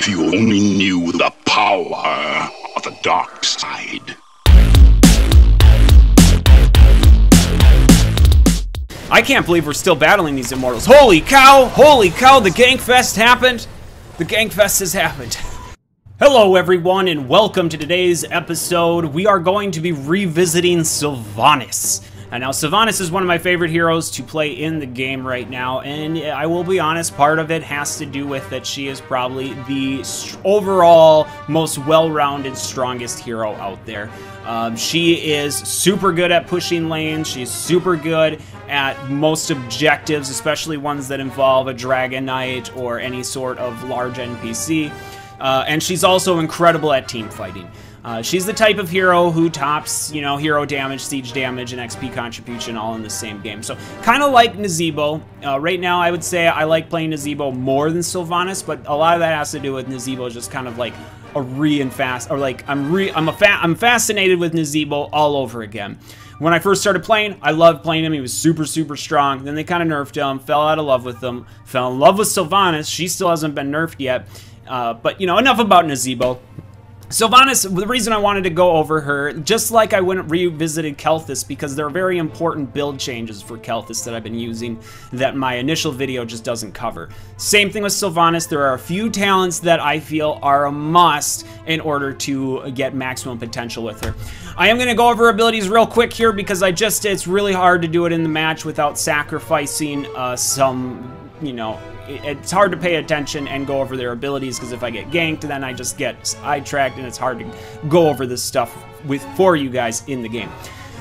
If you only knew the power of the dark side. I can't believe we're still battling these immortals. Holy cow! Holy cow! The Gankfest happened! The Gankfest has happened. Hello everyone and welcome to today's episode. We are going to be revisiting Sylvanas. And now Sylvanas is one of my favorite heroes to play in the game right now, and I will be honest, part of it has to do with that she is probably the overall most well-rounded, strongest hero out there. She is super good at pushing lanes, she's super good at most objectives, especially ones that involve a Dragon Knight or any sort of large NPC, and she's also incredible at team fighting. She's the type of hero who tops, hero damage, siege damage, and XP contribution all in the same game. So, kind of like Nazeebo. Right now, I would say I like playing Nazeebo more than Sylvanas, but a lot of that has to do with Nazeebo just kind of like I'm fascinated with Nazeebo all over again. When I first started playing, I loved playing him. He was super, super strong. Then they kind of nerfed him, fell out of love with him, fell in love with Sylvanas. She still hasn't been nerfed yet. But, enough about Nazeebo. Sylvanas, the reason I wanted to go over her, just like I went and revisited Kel'Thuz, because there are very important build changes for Kel'Thuz that I've been using that my initial video just doesn't cover. Same thing with Sylvanas, there are a few talents that I feel are a must in order to get maximum potential with her. I am going to go over her abilities real quick here because it's really hard to do it in the match without sacrificing it's hard to pay attention and go over their abilities, because if I get ganked, then I just get sidetracked and it's hard to go over this stuff for you guys in the game.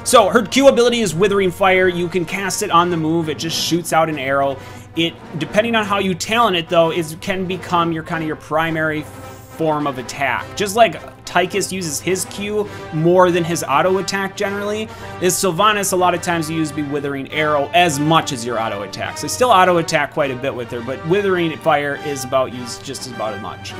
So her Q ability is Withering Fire. You can cast it on the move. It just shoots out an arrow. It, depending on how you talent it though, can become your primary form of attack. Just like Tychus uses his Q more than his auto attack generally, is Sylvanas a lot of times used to be Withering Arrow as much as your auto attack. So still auto attack quite a bit with her, but Withering Fire is used just about as much.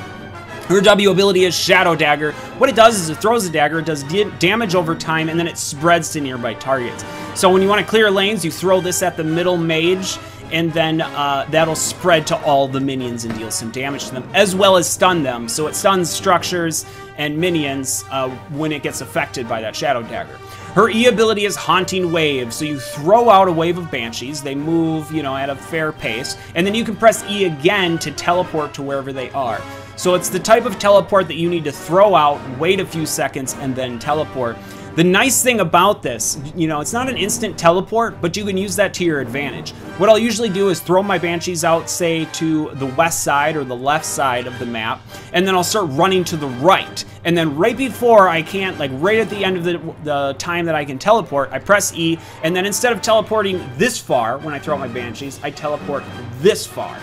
Her W ability is Shadow Dagger. What it does is it throws a dagger, it does damage over time, and then it spreads to nearby targets. So when you want to clear lanes, you throw this at the middle mage, and then that'll spread to all the minions and deal some damage to them, as well as stun them. So it stuns structures and minions when it gets affected by that Shadow Dagger. Her E ability is Haunting Wave, so you throw out a wave of Banshees, they move, at a fair pace, and then you can press E again to teleport to wherever they are. So it's the type of teleport that you need to throw out, wait a few seconds, and then teleport. The nice thing about this, it's not an instant teleport, but you can use that to your advantage. What I'll usually do is throw my Banshees out, say, to the west side or the left side of the map, and then I'll start running to the right. And then right before I can't, right at the end of the time that I can teleport, I press E, and then instead of teleporting this far when I throw out my Banshees, I teleport this far.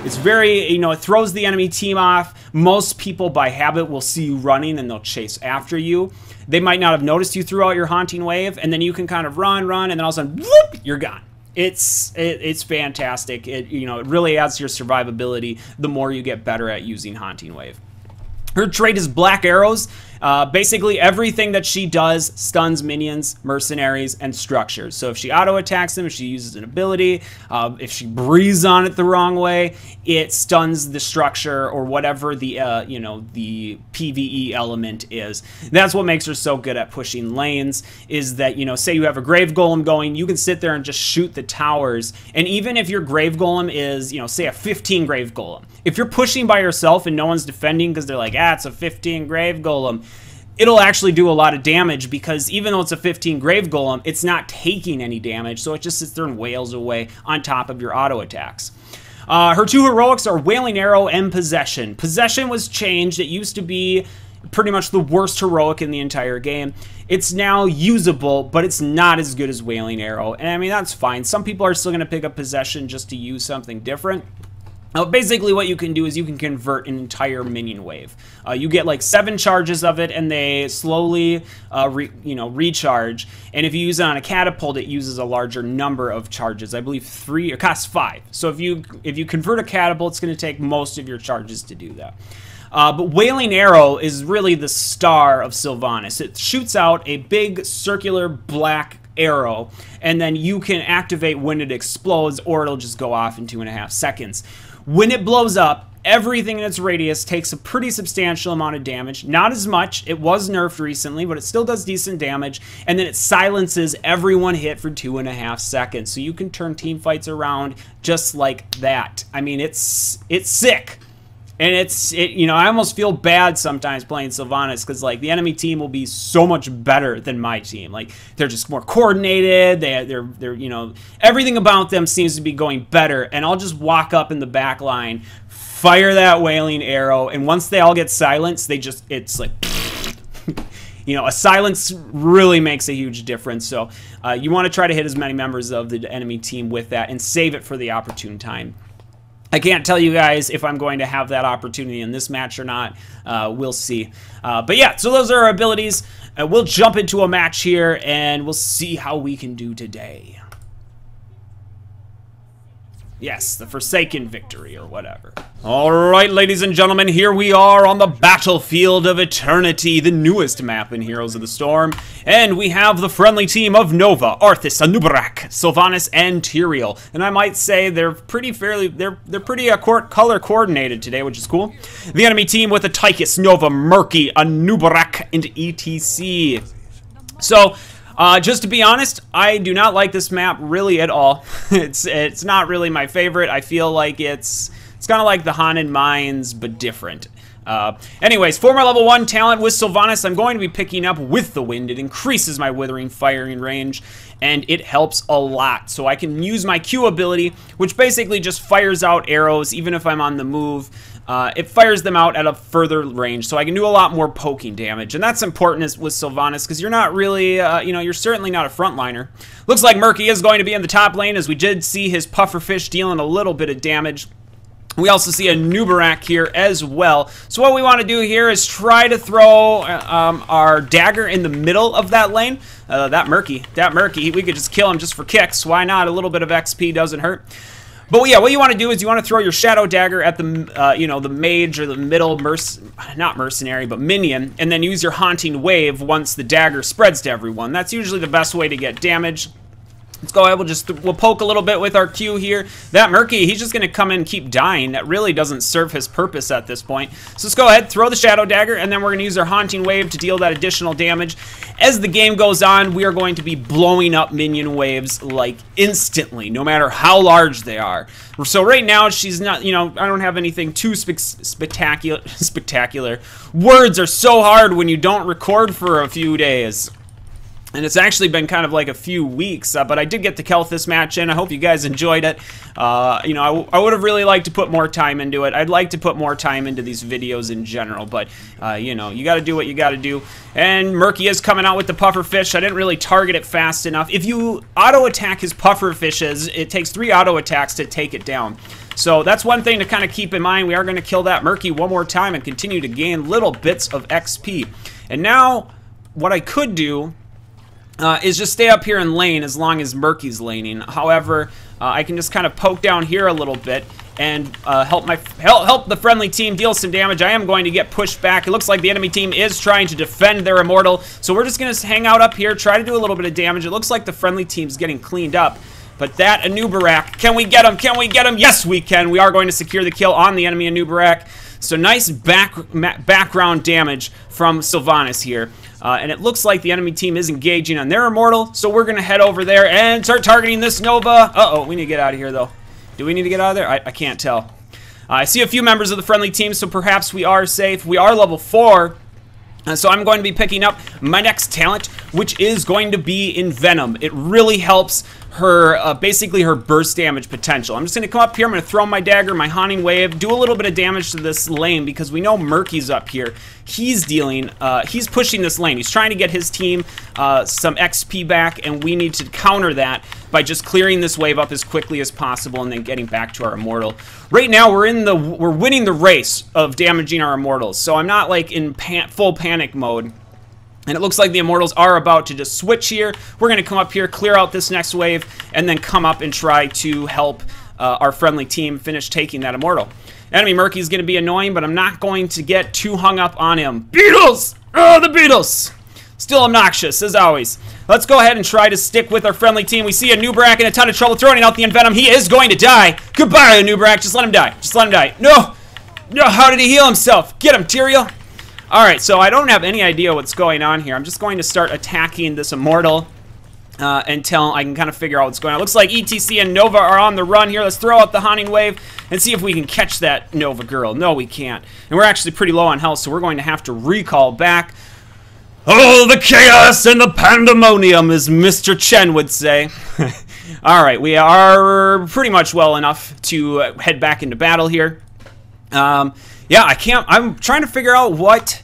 It's very, it throws the enemy team off. Most people by habit will see you running and they'll chase after you. They might not have noticed you threw out your Haunting Wave, and then you can kind of run, and then all of a sudden, whoop, you're gone. It's fantastic. It really adds to your survivability the more you get better at using Haunting Wave. Her trait is Black Arrows. Basically, everything that she does stuns minions, mercenaries, and structures. So if she auto-attacks them, if she uses an ability, if she breathes on it the wrong way, it stuns the structure or whatever the PvE element is. That's what makes her so good at pushing lanes, is that, say you have a Grave Golem going, you can sit there and just shoot the towers, and even if your Grave Golem is, say a 15 Grave Golem, if you're pushing by yourself and no one's defending because they're like, it's a 15 Grave Golem, it'll actually do a lot of damage, because even though it's a 15 Grave Golem, it's not taking any damage, so it just sits there and wails away on top of your auto attacks. Her two heroics are Wailing Arrow and Possession. Possession was changed. It used to be pretty much the worst heroic in the entire game. It's now usable, but it's not as good as Wailing Arrow, and I mean, that's fine. Some people are still going to pick up Possession just to use something different. Basically what you can do is you can convert an entire minion wave. You get like 7 charges of it, and they slowly recharge, and if you use it on a catapult, it uses a larger number of charges. I believe 3, it costs 5. So if you convert a catapult, it's going to take most of your charges to do that. But Wailing Arrow is really the star of Sylvanas. It shoots out a big circular black arrow, and then you can activate when it explodes, or it'll just go off in 2.5 seconds. When it blows up, everything in its radius takes a pretty substantial amount of damage. Not as much. It was nerfed recently, but it still does decent damage. And then it silences everyone hit for 2.5 seconds. So you can turn team fights around just like that. I mean, it's sick. And you know, I almost feel bad sometimes playing Sylvanas because, like, the enemy team will be so much better than my team. Like, they're just more coordinated. They're you know, everything about them seems to be going better. And I'll just walk up in the back line, fire that wailing arrow, and once they all get silenced, it's like, you know, a silence really makes a huge difference. So you want to try to hit as many members of the enemy team with that and save it for the opportune time. I can't tell you guys if I'm going to have that opportunity in this match or not. We'll see. But yeah, so those are our abilities. We'll jump into a match here, and we'll see how we can do today. Yes, the Forsaken victory or whatever. All right, ladies and gentlemen, here we are on the Battlefield of Eternity, the newest map in Heroes of the Storm. And we have the friendly team of Nova, Arthas, Anub'arak, Sylvanas, and Tyrael. And I might say they're pretty color coordinated today, which is cool. The enemy team with Tychus, Nova, Murky, Anub'arak, and ETC. So, just to be honest, I do not like this map really at all. It's not really my favorite. I feel like it's kind of like the Haunted Mines, but different. Anyways, for my level 1 talent with Sylvanas, I'm going to be picking up With the Wind. It increases my withering firing range, and it helps a lot. So I can use my Q ability, which basically just fires out arrows, even if I'm on the move. It fires them out at a further range, so I can do a lot more poking damage. And that's important with Sylvanas, because you're not really, you know, you're certainly not a frontliner. Looks like Murky is going to be in the top lane, as we did see his pufferfish dealing a little bit of damage. We also see a Anub'arak here as well. So what we want to do here is try to throw our dagger in the middle of that lane. That Murky, we could just kill him just for kicks. Why not? A little bit of XP doesn't hurt. But yeah, what you want to do is you want to throw your shadow dagger at the, you know, the mage or the middle not mercenary, but minion, and then use your haunting wave once the dagger spreads to everyone. That's usually the best way to get damage. Let's go ahead, we'll poke a little bit with our Q here. That Murky, he's just gonna come in and keep dying. That really doesn't serve his purpose at this point. So let's go ahead, throw the Shadow Dagger, and then we're gonna use our Haunting Wave to deal that additional damage. As the game goes on, we are going to be blowing up minion waves, like, instantly, no matter how large they are. So right now, she's not, you know, I don't have anything too spectacular. Words are so hard when you don't record for a few days. And it's actually been kind of like a few weeks, but I did get the Kelthus match in. I hope you guys enjoyed it. You know, I would have really liked to put more time into it. I'd like to put more time into these videos in general, but, you know, you gotta do what you gotta do. And Murky is coming out with the pufferfish. I didn't really target it fast enough. If you auto-attack his pufferfishes, it takes 3 auto-attacks to take it down. So that's one thing to kind of keep in mind. We are going to kill that Murky one more time and continue to gain little bits of XP. And now, what I could do is just stay up here in lane as long as Murky's laning. However, I can just kind of poke down here a little bit and help the friendly team deal some damage. I am going to get pushed back. It looks like the enemy team is trying to defend their immortal, so we're just going to hang out up here, try to do a little bit of damage. It looks like the friendly team's getting cleaned up. But that Anub'arak, can we get him? Can we get him? Yes, we can. We are going to secure the kill on the enemy Anub'arak. So nice background damage from Sylvanas here. And it looks like the enemy team is engaging on their immortal, so we're going to head over there and start targeting this Nova. Uh-oh, we need to get out of here, though. Do we need to get out of there? I can't tell. I see a few members of the friendly team, so perhaps we are safe. We are level 4. So I'm going to be picking up my next talent, which is going to be Envenom. It really helps her, basically her burst damage potential. I'm just going to come up here, I'm going to throw my dagger, my Haunting Wave, do a little bit of damage to this lane because we know Murky's up here. He's dealing, he's pushing this lane. He's trying to get his team some XP back, and we need to counter that by just clearing this wave up as quickly as possible and then getting back to our immortal. Right now, we're winning the race of damaging our immortals, so I'm not like in full panic mode. And it looks like the immortals are about to just switch here. We're going to come up here, clear out this next wave, and then come up and try to help our friendly team finish taking that immortal. Enemy Murky is going to be annoying, but I'm not going to get too hung up on him. Beetles! Oh, the Beetles! Still obnoxious, as always. Let's go ahead and try to stick with our friendly team. We see Anub'arak in a ton of trouble throwing out the Envenom. He is going to die. Goodbye, Anub'arak. Just let him die. Just let him die. No! No, how did he heal himself? Get him, Tyrael. Alright, so I don't have any idea what's going on here. I'm just going to start attacking this Immortal until I can kind of figure out what's going on. Looks like ETC and Nova are on the run here. Let's throw out the Haunting Wave and see if we can catch that Nova girl. No, we can't. And we're actually pretty low on health, so we're going to have to recall back. Oh, the chaos and the pandemonium, as Mr. Chen would say. Alright, we are pretty much well enough to head back into battle here. Yeah, I'm trying to figure out what...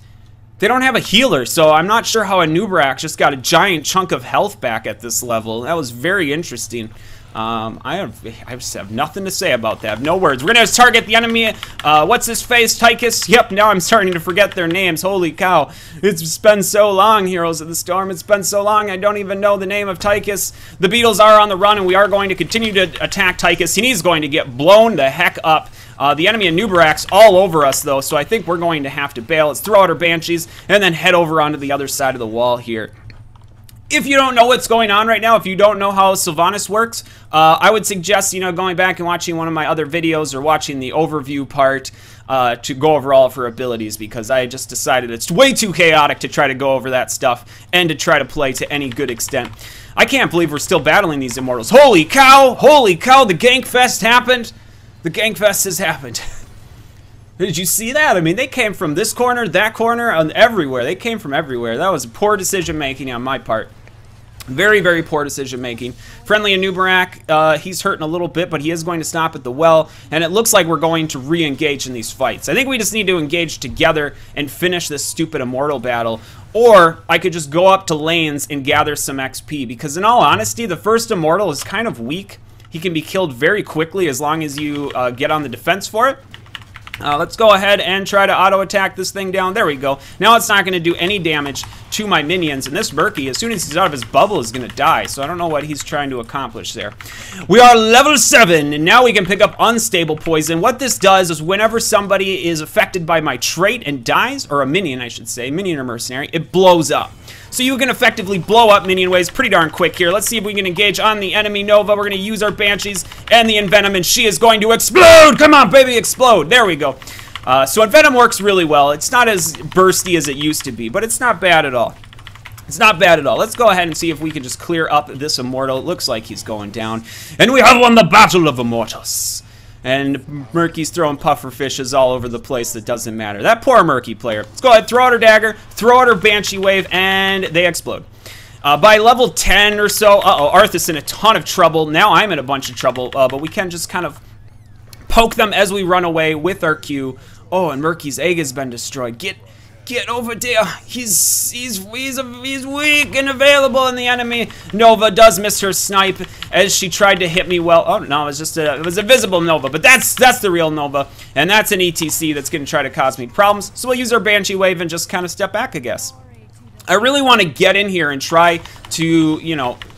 They don't have a healer, so I'm not sure how a Nubrak just got a giant chunk of health back at this level. That was very interesting. I just have nothing to say about that. No words. We're going to target the enemy. What's his face? Tychus? Yep, now I'm starting to forget their names. Holy cow. It's been so long, Heroes of the Storm. It's been so long, I don't even know the name of Tychus. The Beetles are on the run, and we are going to continue to attack Tychus. He's going to get blown the heck up. The enemy of Nubarak's all over us, though, so I think we're going to have to bail. Let's throw out our Banshees and then head over onto the other side of the wall here. If you don't know what's going on right now, if you don't know how Sylvanas works, I would suggest, going back and watching one of my other videos or watching the overview part to go over all of her abilities, because I just decided it's way too chaotic to try to go over that stuff and to try to play to any good extent. I can't believe we're still battling these Immortals. Holy cow! Holy cow! The Gank Fest happened! The Gank Fest has happened. Did you see that? I mean, they came from this corner, that corner, and everywhere. They came from everywhere. That was poor decision making on my part. Very, very poor decision making. Friendly Nubarak, he's hurting a little bit, but he is going to stop at the well, and it looks like we're going to re-engage in these fights. I think we just need to engage together and finish this stupid Immortal battle, or I could just go up to lanes and gather some XP, because in all honesty, the first Immortal is kind of weak. He can be killed very quickly as long as you get on the defense for it. Let's go ahead and try to auto-attack this thing down. There we go. Now it's not going to do any damage to my minions. And this Murky, as soon as he's out of his bubble, is going to die. So I don't know what he's trying to accomplish there. We are level 7, and now we can pick up Unstable Poison. What this does is whenever somebody is affected by my trait and dies, or a minion, I should say, minion or mercenary, it blows up. So you can effectively blow up minion waves pretty darn quick here. Let's see if we can engage on the enemy Nova. We're going to use our Banshees and the Envenom, and she is going to explode! Come on, baby, explode! There we go. So Envenom works really well. It's not as bursty as it used to be, but it's not bad at all. It's not bad at all. Let's go ahead and see if we can just clear up this Immortal. It looks like he's going down. And we have won the Battle of Immortals. And Murky's throwing puffer fishes all over the place. That doesn't matter. That poor Murky player. Let's go ahead, throw out her dagger, throw out her Banshee Wave, and they explode. By level 10 or so, Arthas in a ton of trouble. Now I'm in a bunch of trouble, but we can just kind of poke them as we run away with our Q. Oh, and Murky's egg has been destroyed. Get over there. He's weak and available, and the enemy Nova does miss her snipe as she tried to hit me well. Oh no, it was a visible Nova, but that's the real Nova, and that's an ETC that's going to try to cause me problems. So we'll use our Banshee Wave and just kind of step back, I guess. I really want to get in here and try to,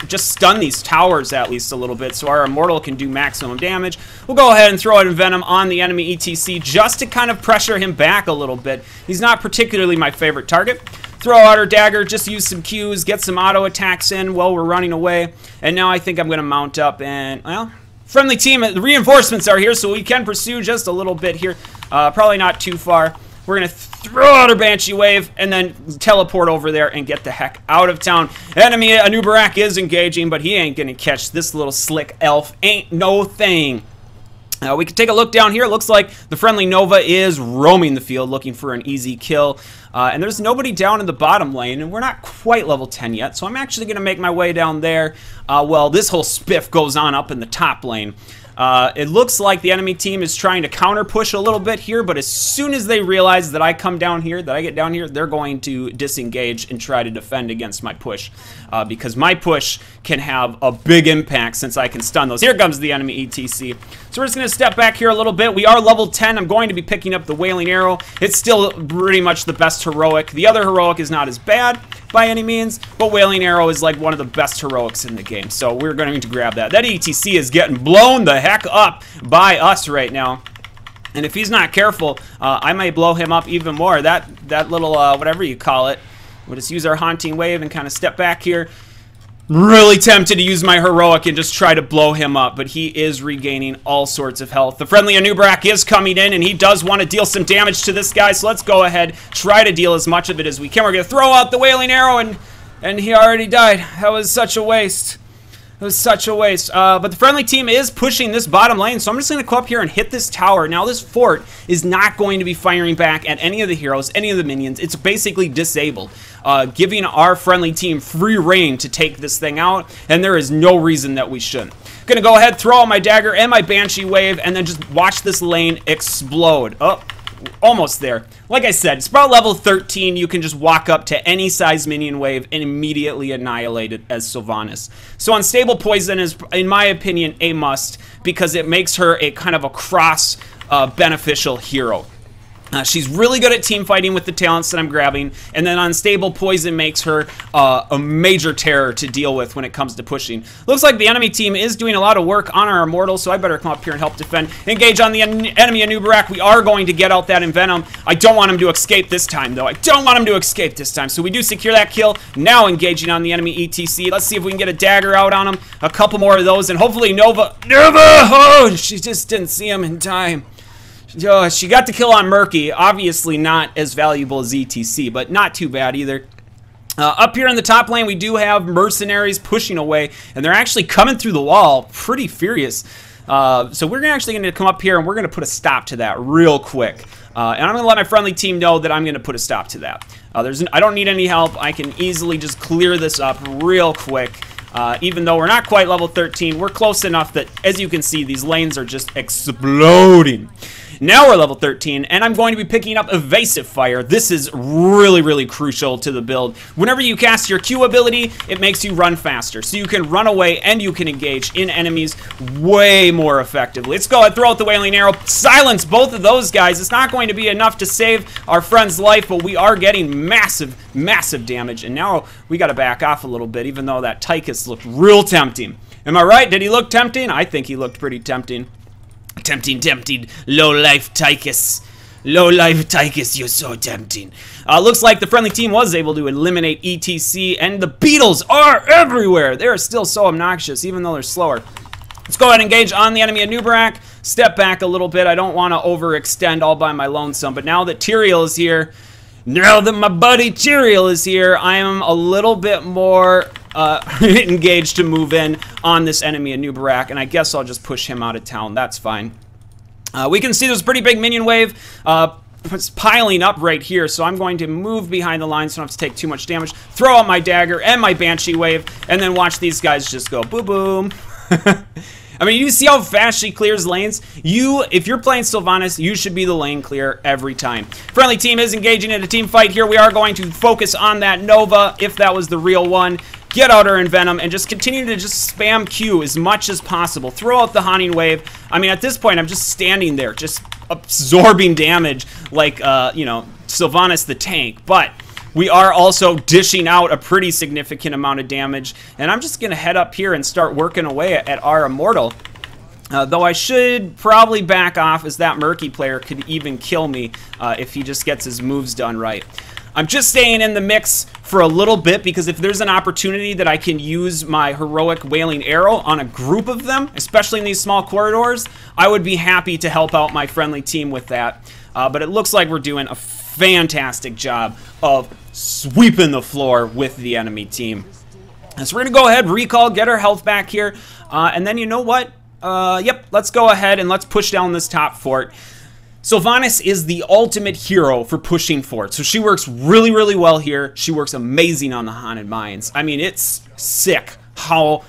just stun these towers at least a little bit so our Immortal can do maximum damage. We'll go ahead and throw out Venom on the enemy ETC just to kind of pressure him back a little bit. He's not particularly my favorite target. Throw out our dagger, just use some Qs, get some auto attacks in while we're running away. And now I think I'm going to mount up and, well, friendly team, the reinforcements are here, so we can pursue just a little bit here. Probably not too far. We're going to throw out our Banshee Wave and then teleport over there and get the heck out of town. Enemy Nubarak is engaging, but he ain't going to catch this little slick elf. Ain't no thing. We can take a look down here. It looks like the friendly Nova is roaming the field looking for an easy kill. And there's nobody down in the bottom lane, and we're not quite level 10 yet, so I'm actually going to make my way down there. Well, this whole spiff goes on up in the top lane. It looks like the enemy team is trying to counter push a little bit here, but as soon as they realize that I come down here, that I get down here, they're going to disengage and try to defend against my push, because my push can have a big impact since I can stun those. Here comes the enemy ETC. So we're just going to step back here a little bit. We are level 10. I'm going to be picking up the Wailing Arrow. It's still pretty much the best heroic. The other heroic is not as bad by any means, but Wailing Arrow is like one of the best heroics in the game, so we're going to grab that. That ETC is getting blown the heck up by us right now, and if he's not careful, I may blow him up even more. That little whatever you call it. We'll just use our Haunting Wave and kind of step back here. Really tempted to use my heroic and just try to blow him up, but he is regaining all sorts of health. The friendly Anubrak is coming in, and he does want to deal some damage to this guy, so let's go ahead, try to deal as much of it as we can. We're going to throw out the Wailing Arrow, and he already died. That was such a waste. It was such a waste. But the friendly team is pushing this bottom lane, so I'm just going to go up here and hit this tower. Now, this fort is not going to be firing back at any of the heroes, any of the minions. It's basically disabled, giving our friendly team free reign to take this thing out, and there is no reason that we shouldn't. Going to go ahead, throw out my dagger and my Banshee wave, and then just watch this lane explode. Oh, almost there. Like I said, it's about level 13. You can just walk up to any size minion wave and immediately annihilate it as Sylvanas. So Unstable Poison is, in my opinion, a must because it makes her a kind of a cross beneficial hero. She's really good at team fighting with the talents that I'm grabbing, and then Unstable Poison makes her a major terror to deal with when it comes to pushing. Looks like the enemy team is doing a lot of work on our Immortal, so I better come up here and help defend. Engage on the enemy Anubrak. We are going to get out that Envenom. I don't want him to escape this time, though. I don't want him to escape this time, so we do secure that kill. Now engaging on the enemy ETC. Let's see if we can get a dagger out on him. A couple more of those, and hopefully Nova! Oh, she just didn't see him in time. She got the kill on Murky, obviously not as valuable as ETC, but not too bad either. Up here in the top lane, we do have mercenaries pushing away, and they're actually coming through the wall pretty furious. So we're actually going to come up here, and we're going to put a stop to that real quick. And I'm going to let my friendly team know that I'm going to put a stop to that. I don't need any help. I can easily just clear this up real quick. Even though we're not quite level 13, we're close enough that, as you can see, these lanes are just exploding. Now we're level 13, and I'm going to be picking up Evasive Fire. This is really, really crucial to the build. Whenever you cast your Q ability, it makes you run faster. So you can run away and you can engage in enemies way more effectively. Let's go ahead, throw out the Wailing Arrow, silence both of those guys. It's not going to be enough to save our friend's life, but we are getting massive, massive damage. And now we got to back off a little bit, even though that Tychus looked real tempting. Am I right? Did he look tempting? I think he looked pretty tempting. Tempting, low-life Tychus. Low-life Tychus, you're so tempting. Looks like the friendly team was able to eliminate ETC, and the beetles are everywhere. They're still so obnoxious, even though they're slower. Let's go ahead and engage on the enemy Anubrak. Step back a little bit. I don't want to overextend all by my lonesome, but now that Tyrael is here, now that my buddy Tyrael is here, I am a little bit more engaged to move in on this enemy Anubrak, and I guess I'll just push him out of town. That's fine. We can see there's a pretty big minion wave piling up right here, so I'm going to move behind the line so I don't have to take too much damage. Throw out my dagger and my Banshee wave, and then watch these guys just go boom, boom. I mean, you see how fast she clears lanes? If you're playing Sylvanas, you should be the lane clear every time. Friendly team is engaging in a team fight here. We are going to focus on that Nova, if that was the real one. Get out our Envenom and just continue to just spam Q as much as possible. Throw out the Haunting Wave. I mean, at this point, I'm just standing there, just absorbing damage like, you know, Sylvanas the tank. But we are also dishing out a pretty significant amount of damage. And I'm just going to head up here and start working away at our Immortal. Though I should probably back off, as that Murky player could even kill me if he just gets his moves done right. I'm just staying in the mix for a little bit because if there's an opportunity that I can use my heroic Wailing Arrow on a group of them, especially in these small corridors, I would be happy to help out my friendly team with that. But it looks like we're doing a fantastic job of sweeping the floor with the enemy team. And so we're going to go ahead, recall, get our health back here, and then you know what? Yep, let's go ahead and let's push down this top fort. Sylvanas is the ultimate hero for pushing forts. So she works really, really well here. She works amazing on the Haunted Mines. I mean, it's sick how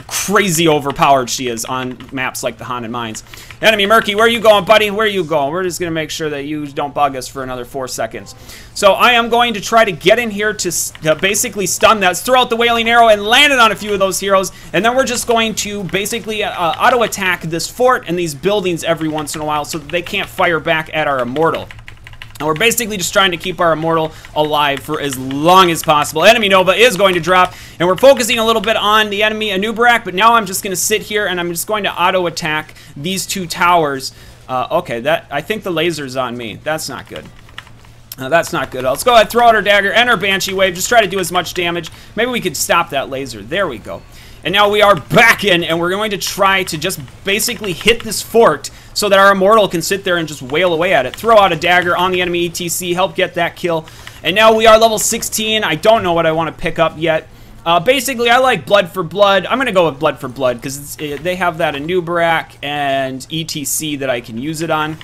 crazy overpowered she is on maps like the Haunted Mines. Enemy Murky, where are you going, buddy? Where are you going? We're just going to make sure that you don't bug us for another 4 seconds. So I am going to try to get in here to basically stun that, throw out the Wailing Arrow, and land it on a few of those heroes. And then we're just going to basically auto-attack this fort and these buildings every once in a while so that they can't fire back at our Immortal. And we're basically just trying to keep our Immortal alive for as long as possible. Enemy Nova is going to drop, and we're focusing a little bit on the enemy Anubrak, but now I'm just going to sit here, and I'm just going to auto-attack these 2 towers. Okay, I think the laser's on me. That's not good. That's not good. Let's go ahead, throw out our dagger and our Banshee wave. Just try to do as much damage. Maybe we could stop that laser. There we go. And now we are back in, and we're going to try to just basically hit this fort so that our Immortal can sit there and just wail away at it. Throw out a dagger on the enemy ETC, help get that kill. And now we are level 16. I don't know what I want to pick up yet. Basically, I like Blood for Blood. I'm going to go with Blood for Blood because they have that Anubarak and ETC that I can use it on.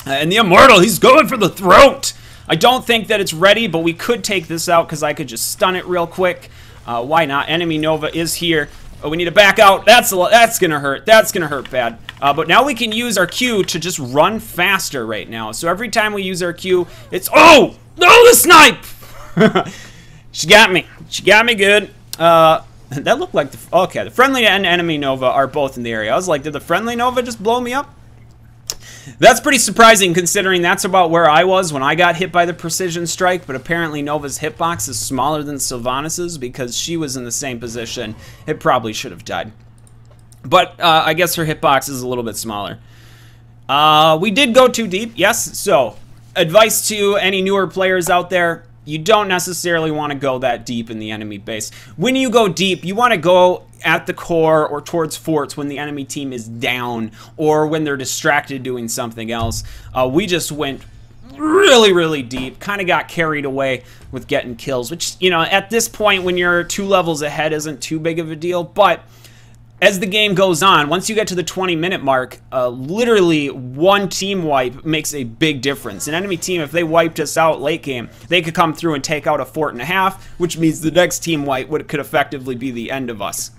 And the Immortal, he's going for the throat. I don't think that it's ready, but we could take this out because I could just stun it real quick. Why not? Enemy Nova is here. Oh, we need to back out. That's gonna hurt. That's gonna hurt bad. But now we can use our Q to just run faster right now. So every time we use our Q, it's oh no, the snipe. She got me. She got me good. That looked like the friendly and enemy Nova are both in the area. I was like, did the friendly Nova just blow me up? That's pretty surprising considering that's about where I was when I got hit by the precision strike, but apparently Nova's hitbox is smaller than Sylvanas's because she was in the same position. It probably should have died. But I guess her hitbox is a little bit smaller. We did go too deep, yes. So, advice to any newer players out there, you don't necessarily want to go that deep in the enemy base. When you go deep, you want to go at the core or towards forts when the enemy team is down or when they're distracted doing something else. We just went really, really deep, kind of got carried away with getting kills, which, you know, at this point when you're 2 levels ahead isn't too big of a deal, but as the game goes on, once you get to the 20-minute mark, literally one team wipe makes a big difference. An enemy team, if they wiped us out late game, they could come through and take out a fort and a half, which means the next team wipe could effectively be the end of us.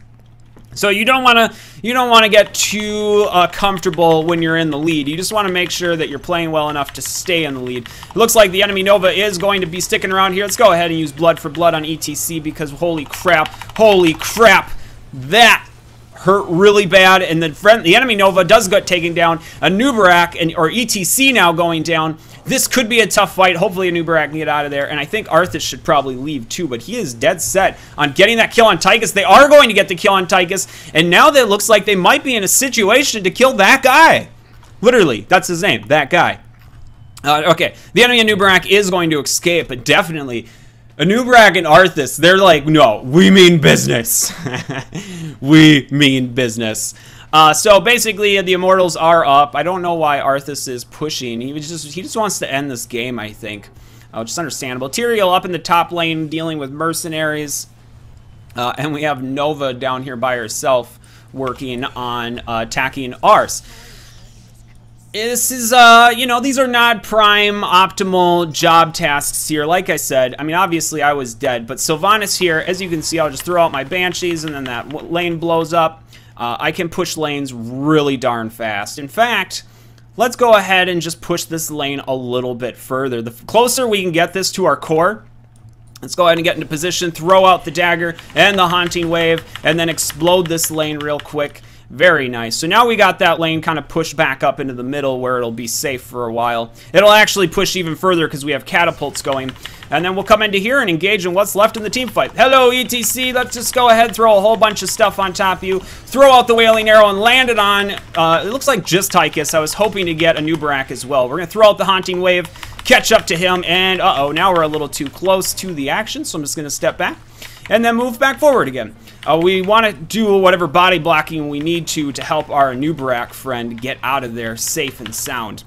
So you don't want to get too comfortable when you're in the lead. You just want to make sure that you're playing well enough to stay in the lead. It looks like the enemy Nova is going to be sticking around here. Let's go ahead and use Blood for Blood on ETC because holy crap, that hurt really bad. And the enemy Nova does get taken down. Anubarak or ETC now going down. This could be a tough fight. Hopefully Anubarak can get out of there. And I think Arthas should probably leave too, but he is dead set on getting that kill on Tychus. They are going to get the kill on Tychus. And now that it looks like they might be in a situation to kill that guy. Literally, that's his name, that guy. Okay, the enemy Anubarak is going to escape, but definitely Anubarak and Arthas, they're like, no, we mean business. We mean business. So basically, the Immortals are up. I don't know why Arthas is pushing. He just wants to end this game, I think. Just understandable. Tyrael up in the top lane dealing with mercenaries. And we have Nova down here by herself working on attacking Ars. This is, you know, these are not prime, optimal job tasks here. Like I said, I mean, obviously I was dead, but Sylvanas here, as you can see, I'll just throw out my Banshees and then that lane blows up. I can push lanes really darn fast. In fact, let's go ahead and just push this lane a little bit further. The closer we can get this to our core, let's go ahead and get into position, throw out the dagger and the haunting wave, and then explode this lane real quick. Very nice. So now we got that lane kind of pushed back up into the middle where it'll be safe for a while. It'll actually push even further because we have catapults going. And then we'll come into here and engage in what's left in the team fight. Hello, ETC. Let's just go ahead, throw a whole bunch of stuff on top of you. Throw out the Wailing Arrow and land it on, it looks like just Tychus. I was hoping to get Anubarak as well. We're going to throw out the Haunting Wave, catch up to him, and uh-oh, now we're a little too close to the action, so I'm just going to step back and then move back forward again. We want to do whatever body blocking we need to help our Anubarak friend get out of there safe and sound.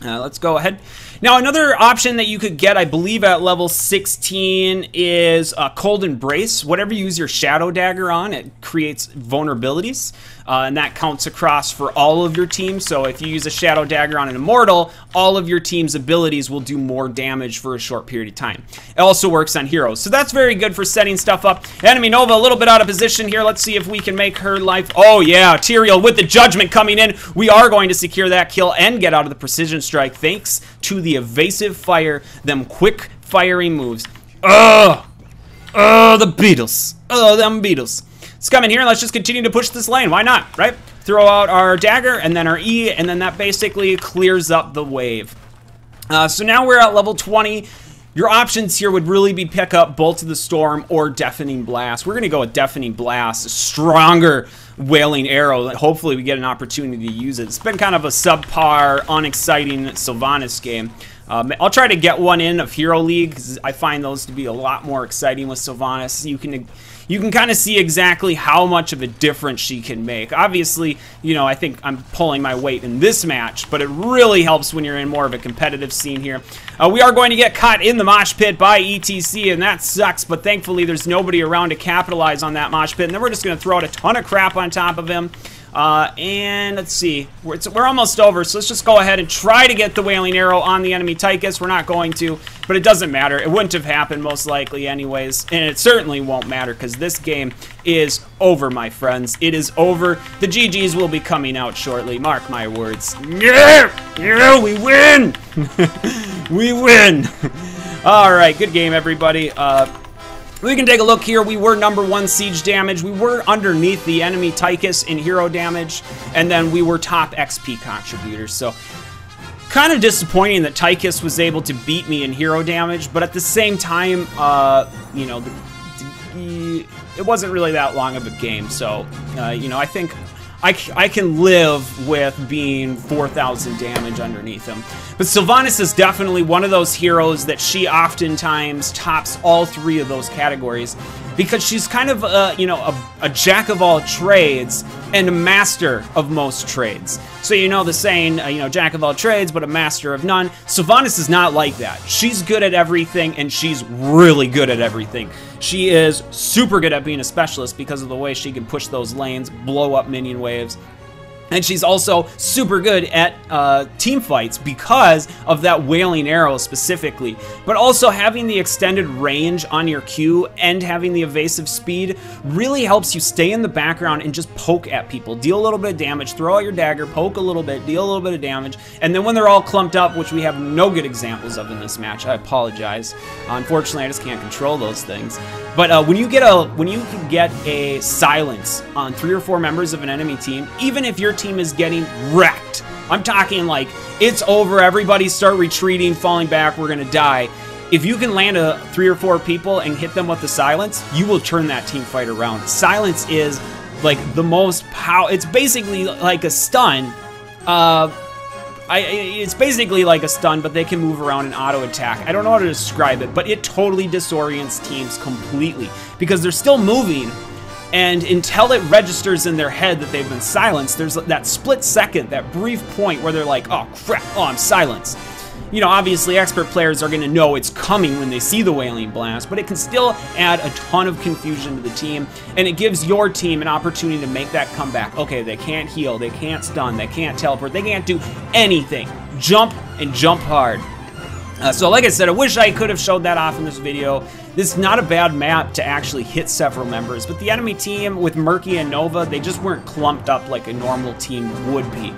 Let's go ahead. Now, another option that you could get, I believe, at level 16 is Cold Embrace. Whatever you use your Shadow Dagger on, it creates vulnerabilities, and that counts across for all of your team. So if you use a Shadow Dagger on an Immortal, all of your team's abilities will do more damage for a short period of time. It also works on heroes, so that's very good for setting stuff up. Enemy Nova a little bit out of position here. Let's see if we can make her life. Oh yeah, Tyrael with the Judgment coming in. We are going to secure that kill and get out of the precision strike thanks to the evasive fire, them quick firing moves. The Beatles. Them Beatles. Let's come in here and let's just continue to push this lane. Why not, right? Throw out our dagger and then our E, and then that basically clears up the wave. So now we're at level 20. Your options here would really be pick up Bolt of the Storm or Deafening Blast. We're going to go with Deafening Blast, a stronger Wailing Arrow. Hopefully we get an opportunity to use it. It's been kind of a subpar, unexciting Sylvanas game. I'll try to get one in of Hero League, because I find those to be a lot more exciting with Sylvanas. You can kind of see exactly how much of a difference she can make. Obviously, you know, I think I'm pulling my weight in this match, but it really helps when you're in more of a competitive scene here. We are going to get caught in the mosh pit by ETC, and that sucks, but thankfully there's nobody around to capitalize on that mosh pit, and then we're just going to throw out a ton of crap on top of him. And let's see, we're almost over, so let's just go ahead and try to get the Wailing Arrow on the enemy Tychus. We're not going to, but it doesn't matter. It wouldn't have happened most likely anyways, and it certainly won't matter because this game is over, my friends. It is over. The GGs will be coming out shortly. Mark my words. Yeah! Yeah, we win! We win! Alright, good game, everybody. We can take a look here. We were #1 siege damage. We were underneath the enemy Tychus in hero damage, and then we were top XP contributors. So kind of disappointing that Tychus was able to beat me in hero damage, but at the same time, you know, it wasn't really that long of a game. So, you know, I think I can live with being 4,000 damage underneath him. But Sylvanas is definitely one of those heroes that she oftentimes tops all 3 of those categories because she's kind of, you know, a jack of all trades and a master of most trades. So you know the saying, you know, jack of all trades, but a master of none. Sylvanas is not like that. She's good at everything, and she's really good at everything. She is super good at being a specialist because of the way she can push those lanes, blow up minion waves. And she's also super good at team fights because of that Wailing Arrow specifically. But also having the extended range on your Q and having the evasive speed really helps you stay in the background and just poke at people. Deal a little bit of damage, throw out your dagger, poke a little bit, deal a little bit of damage. And then when they're all clumped up, which we have no good examples of in this match, I apologize. Unfortunately, I just can't control those things. But when you can get a silence on 3 or 4 members of an enemy team, even if your team is getting wrecked, I'm talking like it's over, everybody start retreating, falling back, we're gonna die. If you can land 3 or 4 people and hit them with the silence, you will turn that team fight around. Silence is like the most it's basically like a stun. It's basically like a stun, but they can move around and auto attack. I don't know how to describe it, but it totally disorients teams completely because they're still moving, and until it registers in their head that they've been silenced, there's that split second, that brief point where they're like, oh crap, oh I'm silenced. You know, obviously expert players are going to know it's coming when they see the Wailing Blast, but it can still add a ton of confusion to the team, and it gives your team an opportunity to make that comeback. Okay, they can't heal, they can't stun, they can't teleport, they can't do anything. Jump and jump hard. So like I said, I wish I could have showed that off in this video. This is not a bad map to actually hit several members, but the enemy team with Murky and Nova, they just weren't clumped up like a normal team would be.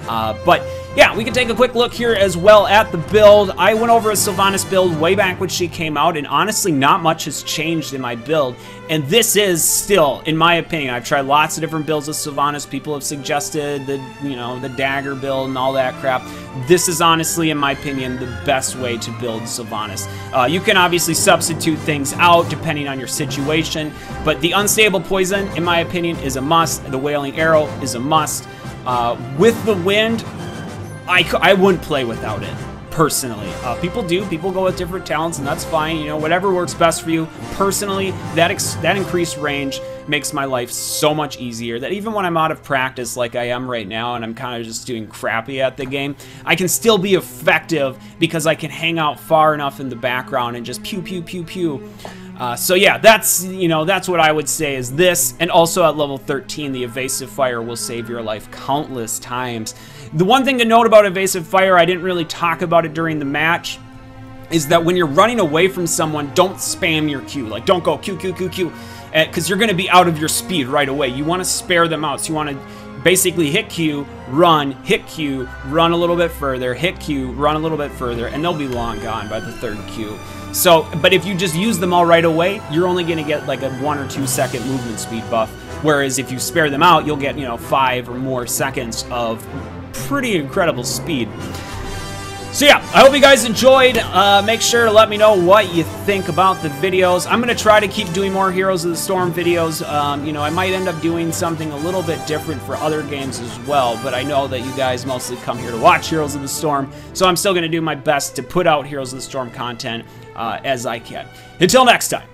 But yeah, we can take a quick look here as well at the build. I went over a Sylvanas build way back when she came out, and honestly, not much has changed in my build. And this is still, in my opinion, I've tried lots of different builds of Sylvanas. People have suggested the, you know, the dagger build and all that crap. This is honestly, in my opinion, the best way to build Sylvanas. You can obviously substitute things out depending on your situation, but the unstable poison, in my opinion, is a must. The Wailing Arrow is a must. With the wind, I wouldn't play without it, personally. People do. People go with different talents, and that's fine. You know, whatever works best for you. Personally, that increased range makes my life so much easier that even when I'm out of practice like I am right now and I'm kind of just doing crappy at the game, I can still be effective because I can hang out far enough in the background and just pew, pew, pew, pew. So yeah, that's, you know, that's what I would say is this, and also at level 13, the evasive fire will save your life countless times. The one thing to note about evasive fire, I didn't really talk about it during the match, is that when you're running away from someone, don't spam your Q. Like, don't go Q, Q, Q, Q, because you're going to be out of your speed right away. You want to spare them out, so you want to basically hit Q, run, hit Q, run a little bit further, hit Q, run a little bit further, and they'll be long gone by the 3rd Q. So, but if you just use them all right away, you're only going to get like a 1 or 2 second movement speed buff. Whereas if you spare them out, you'll get, you know, 5 or more seconds of pretty incredible speed. So yeah, I hope you guys enjoyed. Make sure to let me know what you think about the videos. I'm going to try to keep doing more Heroes of the Storm videos. You know, I might end up doing something a little bit different for other games as well, but I know that you guys mostly come here to watch Heroes of the Storm, so I'm still going to do my best to put out Heroes of the Storm content as I can. Until next time.